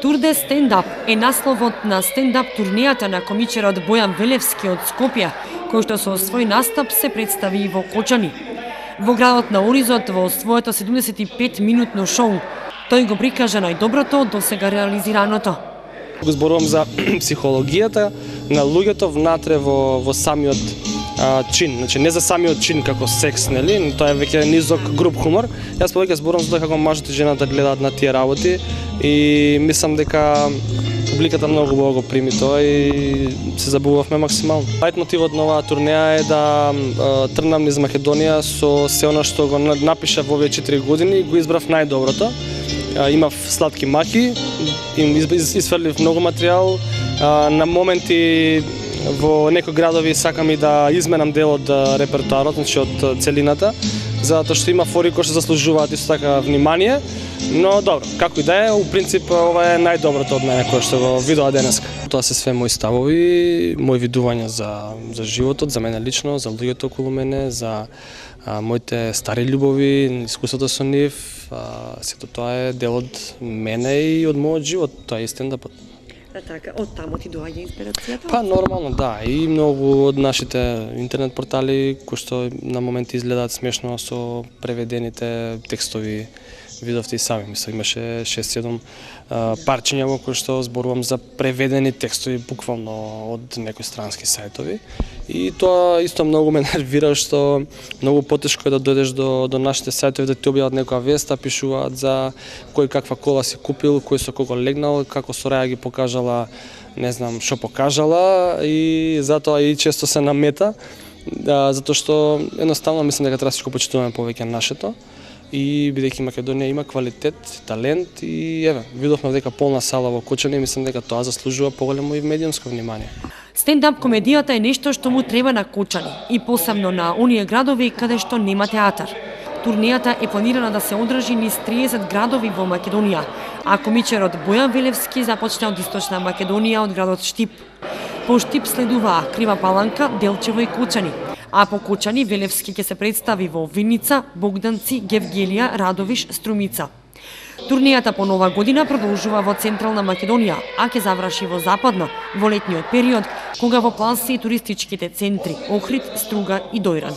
Тур де стендап е насловот на стендап турнејата на комичерот Бојан Велевски од Скопје, кој што со свој настап се представи и во Кочани. Во градот на Оризот во своето 75-минутно шоу, тој го прикажа најдоброто до сега реализираното. Го зборувам за психологијата на луѓето внатре во самиот чин, значи не за самиот чин како секс, нели? Тоа е веќе низок груб хумор. Јас повеќе зборувам за тоа како мажот и жената гледаат на тие работи и мислам дека публиката многу убаво го прими тоа и се забавувавме максимално. Лајтмотивот на оваа турнеја е да тргнам низ Македонија со се она што го напишав во овие 4 години, го избрав најдоброто. Имав сладки маки, изфрлив многу материјал, на моменти во некои градови сакам и да изменам дел од репертоарот, значи од целината, затоа што има фори кои што заслужуваат исто така внимание, но добро, како и да е, у принцип ова е најдоброто од мене кое што го видоа денеска. Тоа се све мои ставови, мои видувања за животот, за мене лично, за луѓето околу мене, за моите стари љубови, искуството со нив, сето тоа е дел од мене и од мојот живот, тоа е стендапот. Така, од таму ти доаѓа инспирацијата? Па нормално, да, и многу од нашите интернет портали кои што на моменти изгледаат смешно со преведените текстови, видовте и сами, мислам, имаше 6-7 парчиња во кои што зборувам за преведени текстови буквално од некои странски сајтови. И тоа исто многу ме нервира што многу потешко е да дојдеш до нашите сајтови да ти објават некоја вест, пишуваат за кој каква кола си купил, кој со кого легнал, како Сораја ги покажала, не знам што покажала и затоа и често се намета, затоа што едноставно мислам дека треба всичко почитуваме повеќе нашето. И бидејќи Македонија има квалитет, талент и еве, видовме дека полна сала во Кочани и мислам дека тоа заслужува поголемо и медиумско внимание. Стендап комедијата е нешто што му треба на Кочани и посебно на оние градови каде што нема театар. Турнејата е планирана да се одржи низ 30 градови во Македонија, а комичерот Бојан Велевски започна од Источна Македонија од градот Штип. По Штип следуваа Крива Паланка, Делчево и Кочани. А по Кочани Велевски ќе се представи во Виница, Богданци, Гевгелија, Радовиш, Струмица. Турнејата по нова година продолжува во Централна Македонија, а ќе заврши во Западна, во летниот период, кога во план се и туристичките центри Охрид, Струга и Дојран.